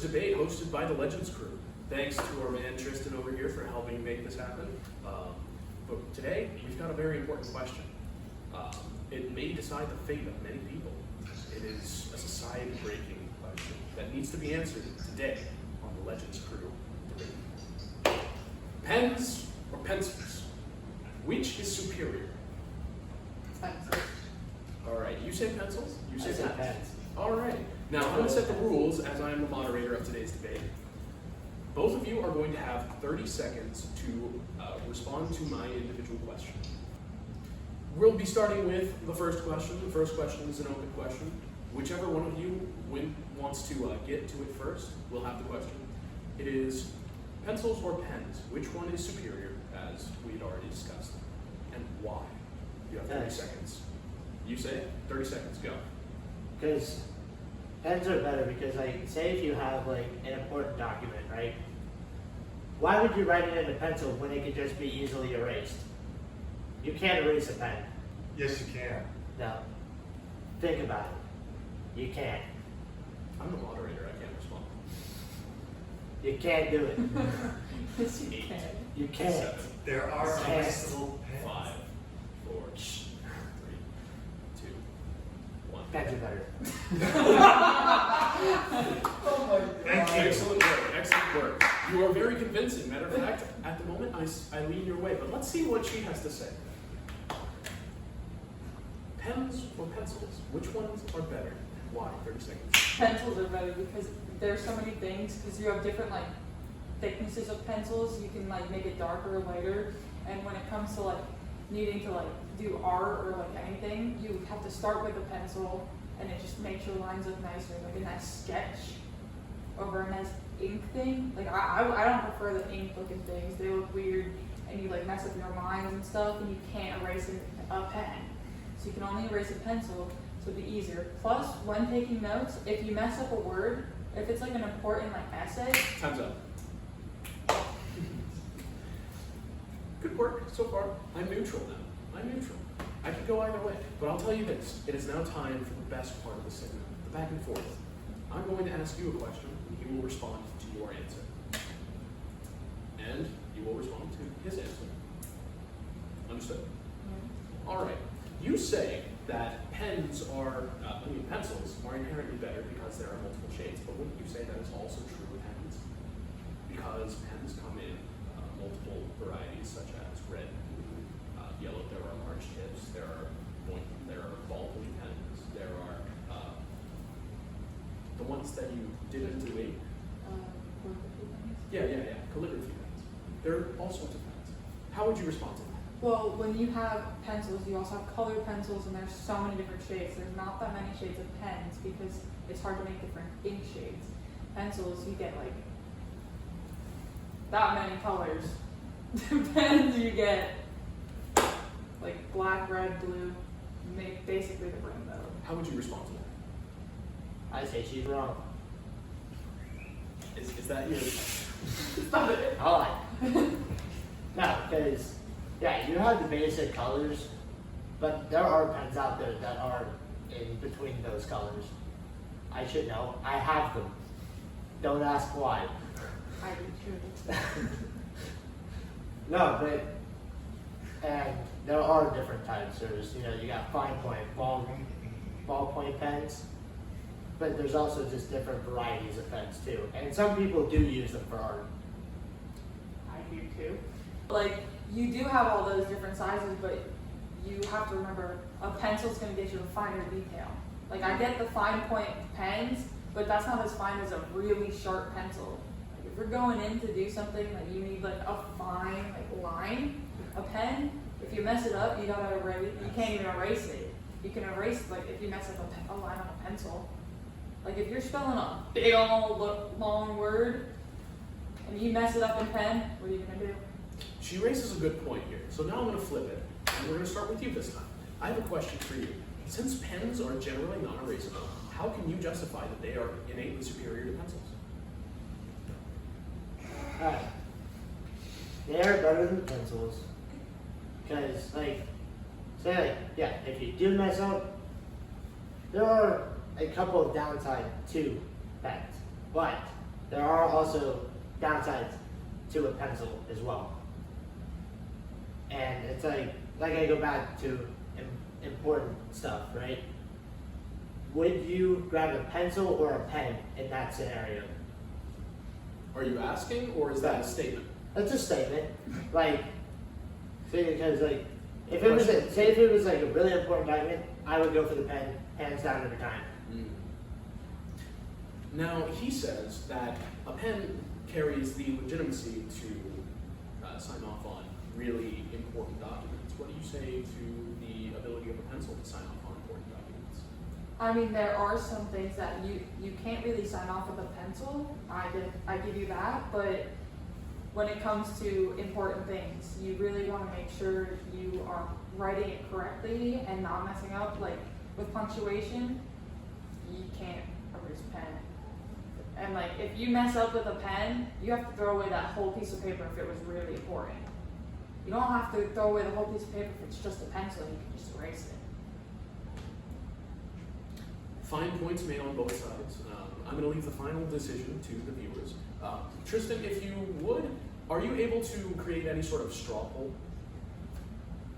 debate hosted by the Legends crew. Thanks to our man Tristan over here for helping make this happen. But today, we've got a very important question. It may decide the fate of many people. It is a society-breaking question that needs to be answered today on the Legends crew debate. Pens or pencils? Which is superior? Pencils. All right, you say pencils? You say pens. Pens. All right. Now, I'm going to set the rules as I am the moderator of today's debate. Both of you are going to have 30 seconds to respond to my individual question. We'll be starting with the first question. The first question is an open question. Whichever one of you wants to get to it first will have the question. It is pencils or pens? Which one is superior, as we had already discussed, and why? You have 30 Pens. seconds. You say it? 30 seconds, go. Because pens are better because, like, say if you have, like, an important document, right? Why would you write it in a pencil when it could just be easily erased? You can't erase a pen. Yes, you can. No. Think about it. You can't. I'm the moderator, I can't respond. You can't do it. Yes, you 8, can. You can't. 7, There are Yes. erasable pens. 5, 4, 3, 2, 1. Pens are better. Oh my god. Thank you. Excellent work, excellent work. You are very convincing. Matter of fact, at the moment, I lean your way. But let's see what she has to say. Pens or pencils? Which ones are better? Why? 30 seconds. Pencils are better because there's so many things, because you have different like thicknesses of pencils. You can like make it darker or lighter, and when it comes to like needing to like do art or like anything, you have to start with a pencil, and it just makes your lines look nicer, like a nice sketch over a nice ink thing. Like I don't prefer the ink looking things. They look weird, and you like mess up your lines and stuff, and you can't erase a pen. So you can only erase a pencil, so it'd be easier. Plus, when taking notes, if you mess up a word, if it's like an important like essay, Time's up. Good work so far. I'm neutral now. I'm neutral. I could go either way. But I'll tell you this. It is now time for the best part of the segment, the back and forth. I'm going to ask you a question, and he will respond to your answer. And you will respond to his answer. Understood? All right. You say that pencils are inherently better because there are multiple shades, but wouldn't you say that is also true with pens? Because pens come in multiple varieties, such as red, blue, yellow. There are large tips. There are ballpoint pens. There are the ones that you did into ink. Yeah. Calligraphy pens. There are all sorts of pens. How would you respond to that? well, when you have pencils, you also have colored pencils, and there's so many different shades. There's not that many shades of pens because it's hard to make different ink shades. Pencils, you get like that many colors. Pens, you get like black, red, blue, make basically the rainbow. How would you respond to that? I say she's wrong. Is that your... Stop it. I like. No, because yeah, you have the basic colors, but there are pens out there that are in between those colors. I should know. I have them. Don't ask why. I do too. No, but and there are different types. There's you got fine point, ballpoint pens, but there's also just different varieties of pens too. And some people do use them for art. I do too. Like, you do have all those different sizes, but you have to remember a pencil's going to get you a finer detail. Like, I get the fine point pens, but that's not as fine as a really sharp pencil. Like, if you're going in to do something that you need like a fine line, a pen, if you mess it up, you gotta erase it. You can't even erase it. You can erase like if you mess up a line on a pencil. Like if you're spelling a big old long word and you mess it up in pen, what are you gonna do? She raises a good point here. So now I'm going to flip it, and we're going to start with you this time. I have a question for you. Since pens are generally non-erasable, how can you justify that they are innately superior to pencils? Alright. They are better than pencils. Because, if you do mess up, there are a couple of downside to pens. But there are also downsides to a pencil as well. And it's like I go back to important stuff, right? Would you grab a pencil or a pen in that scenario? Are you asking, or is that a statement? That's a statement. Like, say because like, if it was like a really important document, I would go for the pen, hands down every time. Now, he says that a pen carries the legitimacy to sign off on really important documents. What do you say to the ability of a pencil to sign off on important documents? I mean, there are some things that you can't really sign off with a pencil. I give you that, but when it comes to important things, you really want to make sure you are writing it correctly and not messing up. Like with punctuation, you can't erase pen. And like if you mess up with a pen, you have to throw away that whole piece of paper if it was really important. You don't have to throw away the whole piece of paper if it's just a pencil and you can just erase it. Fine points made on both sides. I'm going to leave the final decision to the viewers. Tristan, if you would, are you able to create any sort of straw poll?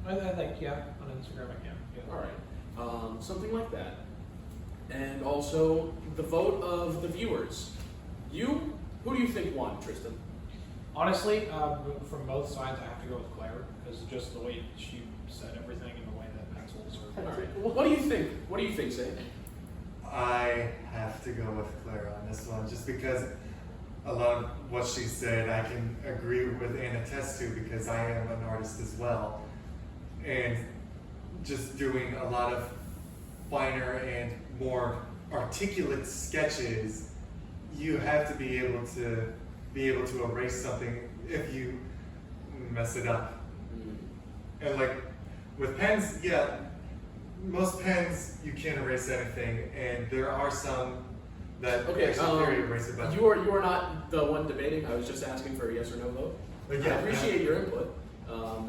I think, yeah, on Instagram I can. Yeah. All right, something like that. And also the vote of the viewers. Who do you think won, Tristan? Honestly, from both sides, I have to go with Claire because just the way she said everything and the way that pencils are. All right. What do you think? What do you think, Zane? I have to go with Claire on this one, just because a lot of what she said I can agree with and attest to, because I am an artist as well. And just doing a lot of finer and more articulate sketches, you have to be able to erase something if you mess it up. And like with pens, yeah, most pens you can't erase anything, and there are some that Okay, actually very erasable. you are not the one debating. I was just asking for a yes or no vote. But I yeah, appreciate your input.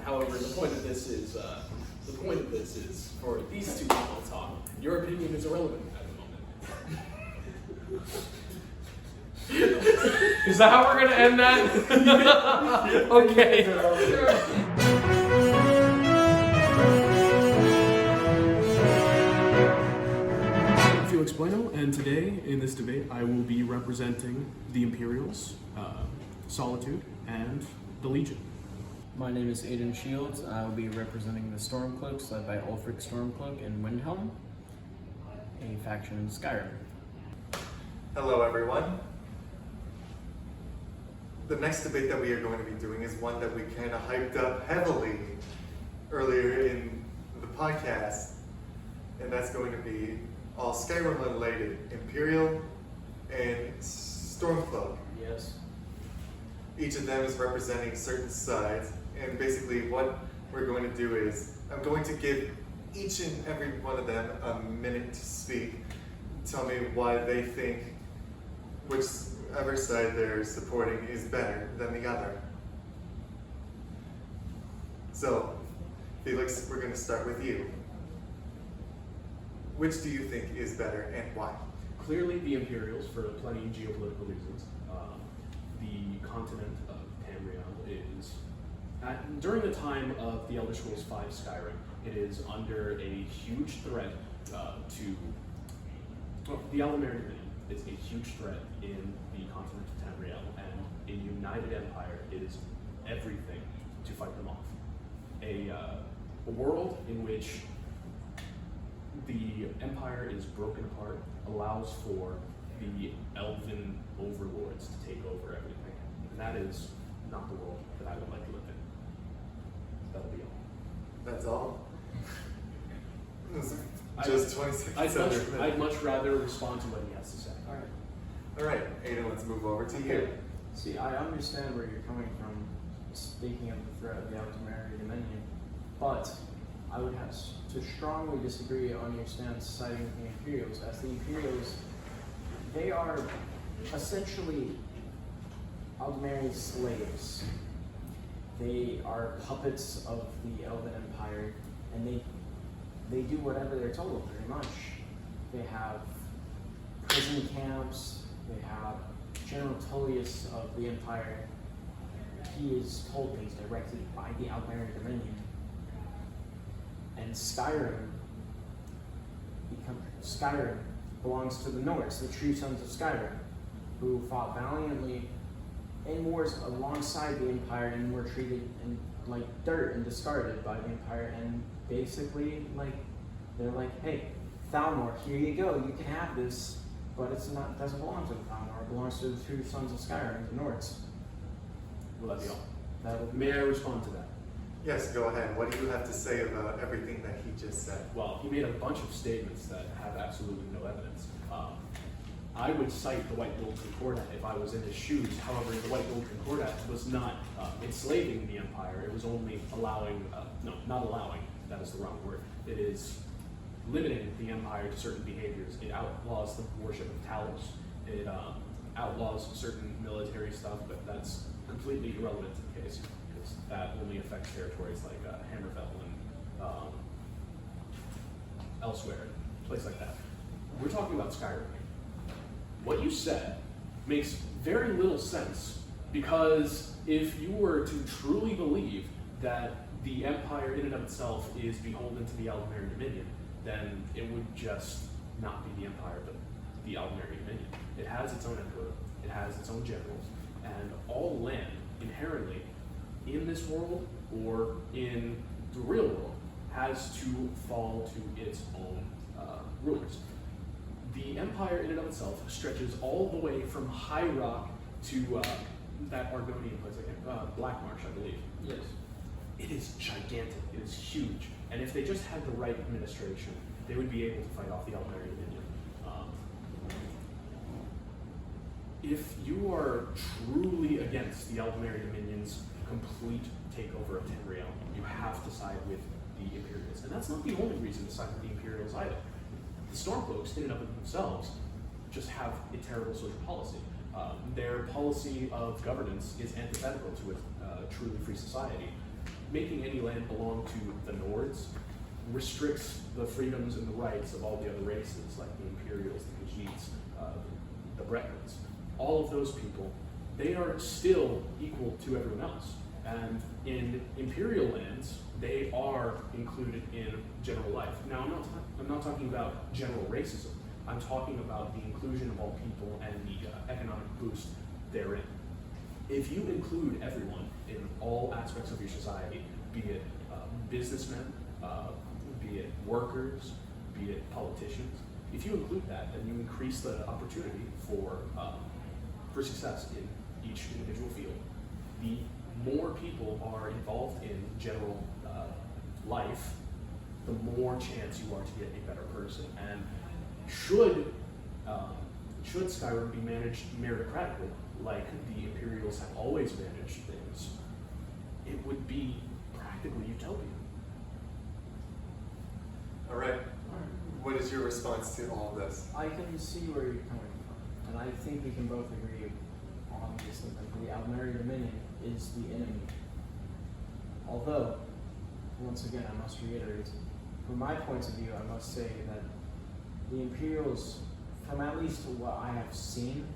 However, the point of this is for these two people to talk. Your opinion is irrelevant at the moment. Is that how we're gonna end that? Okay. I'm Felix Bueno, and today in this debate I will be representing the Imperials, Solitude, and the Legion. My name is Aiden Shields. I will be representing the Stormcloaks, led by Ulfric Stormcloak and Windhelm, a faction in Skyrim. hello everyone. The next debate that we are going to be doing is one that we kind of hyped up heavily earlier in the podcast, and that's going to be all Skyrim related, Imperial and Stormcloak. Yes. Each of them is representing certain sides, and basically what we're going to do is I'm going to give each and every one of them a minute to speak, tell me why they think whichever side they're supporting is better than the other. So, Felix, we're going to start with you. Which do you think is better and why? Clearly, the Imperials, for plenty of geopolitical reasons. The continent of Tamriel is, during the time of the Elder Scrolls V Skyrim, it is under a huge threat the Eldamare Dominion is a huge threat in the continent of Tamriel, and a united empire is everything to fight them off. A world in which the empire is broken apart allows for the elven overlords to take over everything. And that is not the world that I would like to live in. That'll be all. That's all? Just 20 seconds. I'd much rather respond to what he has to say. All right, Aiden, let's move over to you. See, I understand where you're coming from, speaking of the threat of the Eldamare Dominion, but I would have to strongly disagree on your stance siding with the Imperials, as the Imperials, they are essentially Aldamare's slaves. They are puppets of the Elven Empire, and they do whatever they're told, pretty much. They have prison camps, they have General Tullius of the Empire, he is told things directly by the Almeri Dominion. And Skyrim belongs to the Nords, the true sons of Skyrim, who fought valiantly in wars alongside the Empire and were treated like dirt and discarded by the Empire. And basically, they're like, hey, Thalmor, here you go, you can have this, but it doesn't belong to the Thalmor. It belongs to the true sons of Skyrim, the Nords. Will that be all? That would be May I respond to that? Yes, go ahead. What do you have to say about everything that he just said? Well, he made a bunch of statements that have absolutely no evidence. I would cite the White Gold Concordat if I was in his shoes. However, the White Gold Concordat was not enslaving the empire. It was only allowing, not allowing, that is the wrong word. It is limiting the empire to certain behaviors. It outlaws the worship of Talos. It outlaws certain military stuff, but that's completely irrelevant to the case, because that only affects territories like Hammerfell and elsewhere, a place like that. We're talking about Skyrim. What you said makes very little sense, because if you were to truly believe that the empire in and of itself is beholden to the Almeri Dominion, then it would just not be the empire, but the Almeri Dominion. It has its own emperor, it has its own generals, and all land inherently in this world or in the real world has to fall to its own rulers. The empire in and of itself stretches all the way from High Rock to that Argonian place, Black Marsh, I believe. yes. It is gigantic, it is huge, and if they just had the right administration, they would be able to fight off the Almeri Dominion. If you are truly against the Almeri Dominion's complete takeover of Tamriel, you have to side with the Imperials. And that's not the only reason to side with the Imperials either. The Stormcloaks, in and of themselves, just have a terrible social policy. Their policy of governance is antithetical to a truly free society. Making any land belong to the Nords restricts the freedoms and the rights of all the other races, like the Imperials, the Khajiits, the Bretons. All of those people, they are still equal to everyone else. And in Imperial lands, they are included in general life. Now, I'm not talking about general racism. I'm talking about the inclusion of all people and the economic boost therein. If you include everyone in all aspects of your society, be it businessmen, be it workers, be it politicians, if you include that, then you increase the opportunity for success in each individual field. The more people are involved in general life, the more chance you are to get a better person. And should Skyrim be managed meritocratically, like the Imperials have always managed things, it would be practically utopian. All right. What is your response to all of this? I can see where you're coming from, and I think we can both agree on this, that the Almeri Dominion is the enemy. Although, once again, I must reiterate, from my point of view, I must say that the Imperials, from at least what I have seen,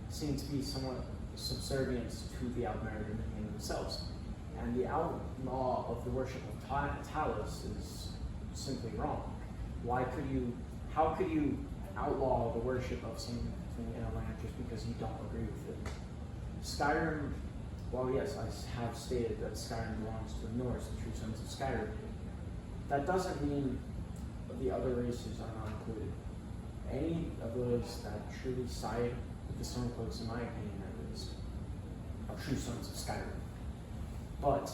seem to be somewhat subservient to the Almeri Dominion themselves. And the outlaw of the worship of Talos is simply wrong. How could you outlaw the worship of something in a land just because you don't agree with it? Skyrim, well, yes, I have stated that Skyrim belongs to the Norse, the true sons of Skyrim. That doesn't mean the other races are not included. Any of those that truly side with the Stormcloaks, in my opinion, at least, are true sons of Skyrim. But,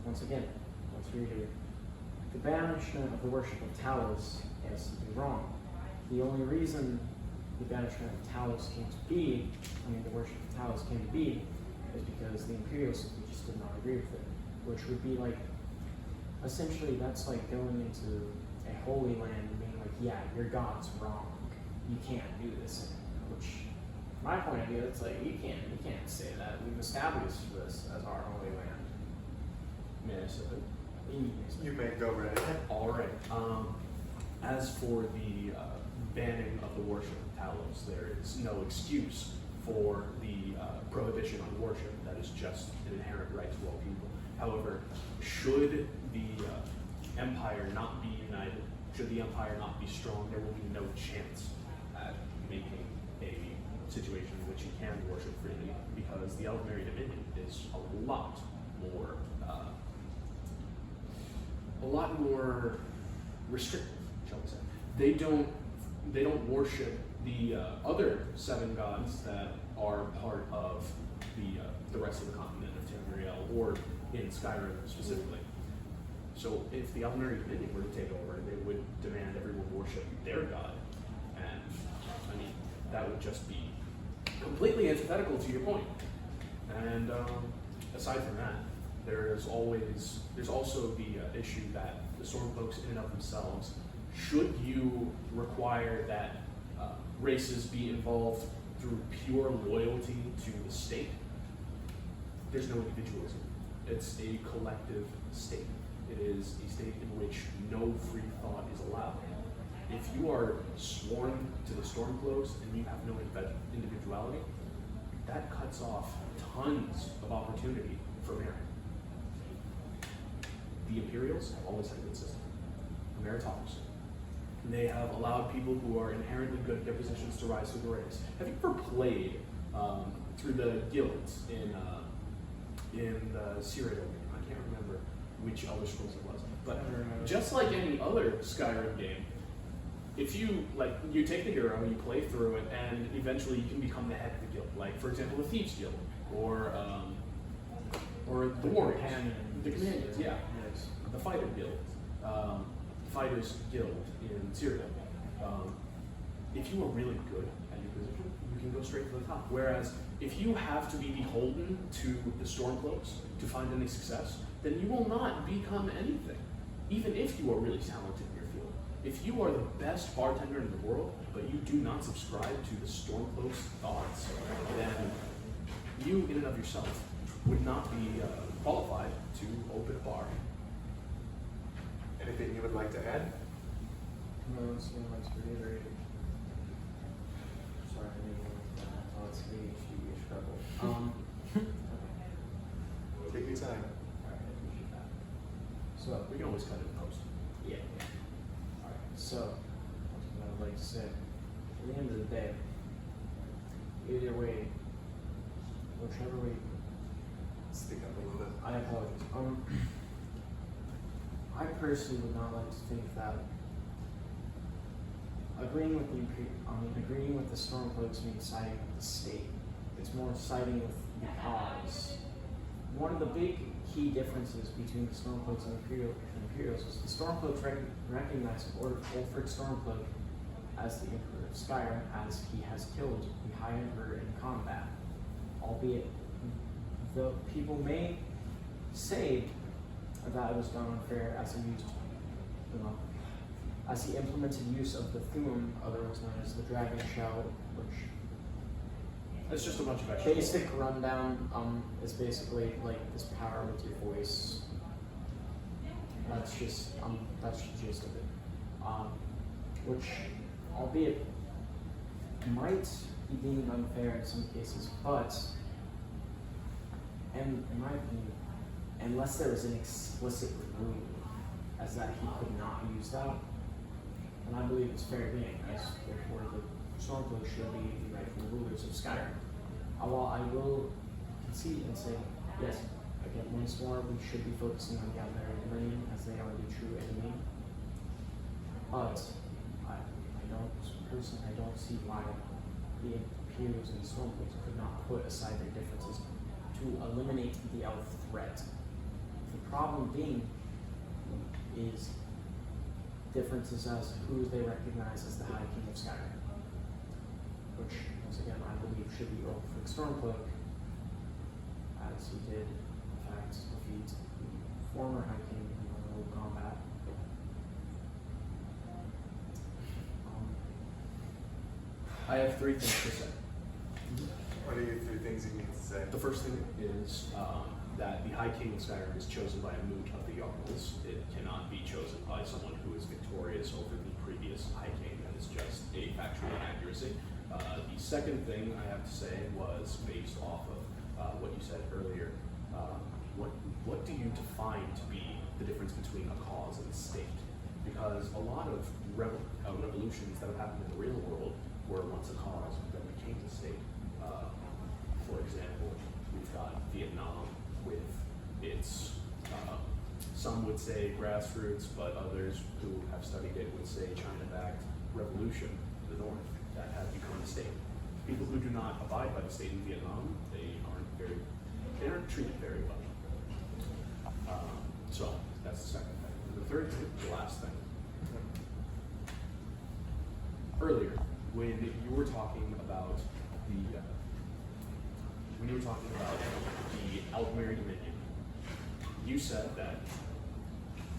once again, let's reiterate. The banishment of the worship of Talos is simply wrong. The only reason the banishment of Talos came to be, the worship of Talos came to be, is because the Imperials simply just did not agree with it. Which would be like, essentially that's like going into a holy land and being like, yeah, your God's wrong. You can't do this. Which, from my point of view, it's like, you can't say that. We've established this as our holy land. May I say that? You may go right ahead. All right. As for the banning of the worship of Talos, there is no excuse for the prohibition on worship. That is just an inherent right to all people. However, should the empire not be united, should the empire not be strong, there will be no chance at making a situation in which you can worship freely, because the Elvenary Dominion is a lot more restrictive, shall we say. They don't worship the other 7 gods that are part of the rest of the continent of Tamriel, or in Skyrim specifically. So if the Elvenary Dominion were to take over, they would demand everyone worship their god, and I mean that would just be completely antithetical to your point. And aside from that, there's also the issue that the Stormcloaks in and of themselves, should you require that races be involved through pure loyalty to the state, there's no individualism. It's a collective state. It is a state in which no free thought is allowed. If you are sworn to the Stormcloaks and you have no individuality, that cuts off tons of opportunity for merit. The Imperials have always had a good system, a meritocracy. They have allowed people who are inherently good at their positions to rise through the ranks. Have you ever played through the guilds in the Cyrodiil game? I can't remember which Elder Scrolls it was, but just like any other Skyrim game, if you take the hero, you play through it, and eventually you can become the head of the guild. Like, for example, the Thieves Guild, or the Warriors, the Companions, yeah, Yes. the Fighter Guild, Fighters Guild in Cyrodiil. If you are really good at your position, you can go straight to the top. Whereas if you have to be beholden to the Stormcloaks to find any success, then you will not become anything, even if you are really talented in your field. If you are the best bartender in the world, but you do not subscribe to the Stormcloaks' thoughts, then you, in and of yourself, would not be qualified to open a bar. Anything you would like to add? No, it's been like to reiterate. Sorry, I didn't know that thoughts be trouble. Take your time. Alright, I appreciate that. So, We can always cut it in post. yeah. Alright, so, what I'd like to say, at the end of the day, either way, whichever way, Speak up a little bit. I apologize. I personally would not like to think that agreeing with the Stormcloaks means siding with the state. It's more siding with the cause. One of the big key differences between the Stormcloaks and Imperials is the Stormcloaks recognize Ulfric Stormcloak as the Emperor of Skyrim, as he has killed the High Emperor in combat. Albeit, the people may say that it was done unfair as he implemented use of the Thuum, otherwise known as the Dragon Shell, which It's just a bunch of extra. basic rundown is basically like this power with your voice. That's the gist of it. Which, albeit, might be deemed unfair in some cases, but, and in my opinion, unless there is an explicit rule as that he could not use that, then I believe it's fair game, as therefore the Stormcloaks should be the rightful rulers of Skyrim. While I will concede and say, yes, again, once more, we should be focusing on the Elvenary Dominion as they are the true enemy. But I don't see why the Imperials and the Stormcloaks could not put aside their differences to eliminate the elf threat. The problem being is differences as who they recognize as the High King of Skyrim, which, once again, I believe should be Ulfric Stormcloak, as he did, in fact, defeat the former High King in World Combat. I have 3 things to say. What are your 3 things you need to say? The first thing is that the High King of Skyrim is chosen by a moot of the Jarls. It cannot be chosen by someone who is victorious over the previous High King. That is just a factual inaccuracy. The second thing I have to say was based off of what you said earlier. What do you define to be the difference between a cause and a state? Because a lot of revolutions that have happened in the real world were once a cause, then became a state. For example, we've got Vietnam with its, some would say grassroots, but others who have studied it would say China-backed revolution in the north that has become a state. People who do not abide by the state in Vietnam, they aren't treated very well. So that's the second thing. And the third thing, the last thing. Earlier, when you were talking about the Altmere Dominion, you said that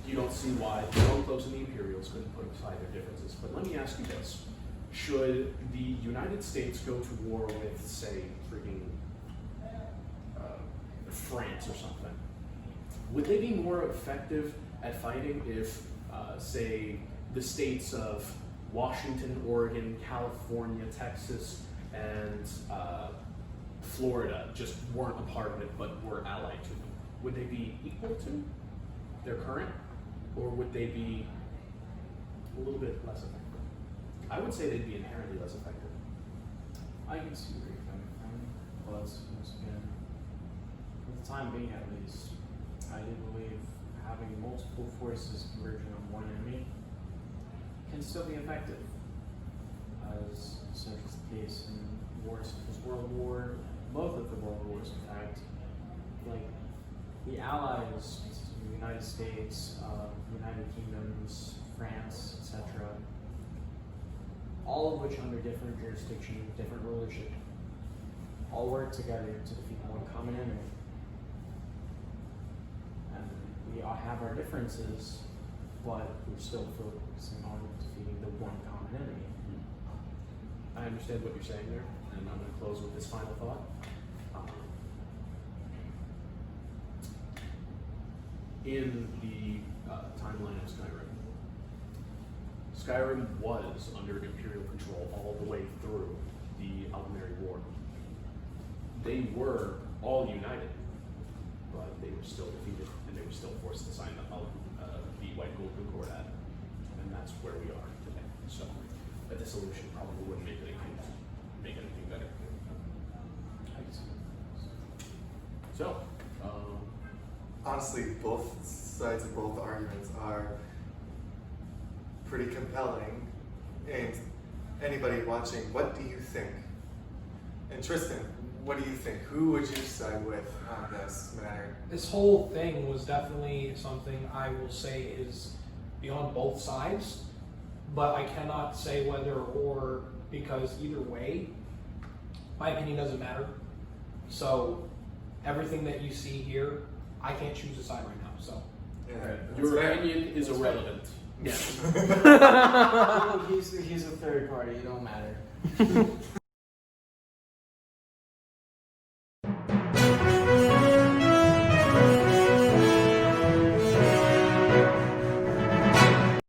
you don't see why the Longclaws and the Imperials couldn't put aside their differences. But let me ask you this. Should the United States go to war with, say, freaking France or something, would they be more effective at fighting if, say, the states of Washington, Oregon, California, Texas, and Florida just weren't a part of it but were allied to them? Would they be equal to their current, or would they be a little bit less effective? I would say they'd be inherently less effective. I can see where you're coming from, but once again, for the time being at least, I do believe having multiple forces converging on one enemy can still be effective, as such is the case in wars such as both of the world wars, in fact. Like, the allies, the United States, United Kingdoms, France, etc., all of which under different jurisdiction, different rulership, all work together to defeat one common enemy. And we all have our differences, but we're still focusing on defeating the one common enemy. I understand what you're saying there, and I'm going to close with this final thought. In the timeline of Skyrim was under Imperial control all the way through the Altmere War. They were all united, but they were still defeated, and they were still forced to sign the White Gold Concordat, and that's where we are today. So a dissolution probably wouldn't make anything better. So, Honestly, both sides of both arguments are pretty compelling. And anybody watching, what do you think? And Tristan, what do you think? Who would you side with on this matter? This whole thing was definitely something I will say is beyond both sides, but I cannot say whether or, because either way, my opinion doesn't matter. So everything that you see here, I can't choose a side right now. So Yeah, your that's fair. opinion is irrelevant. He's a third party, it don't matter.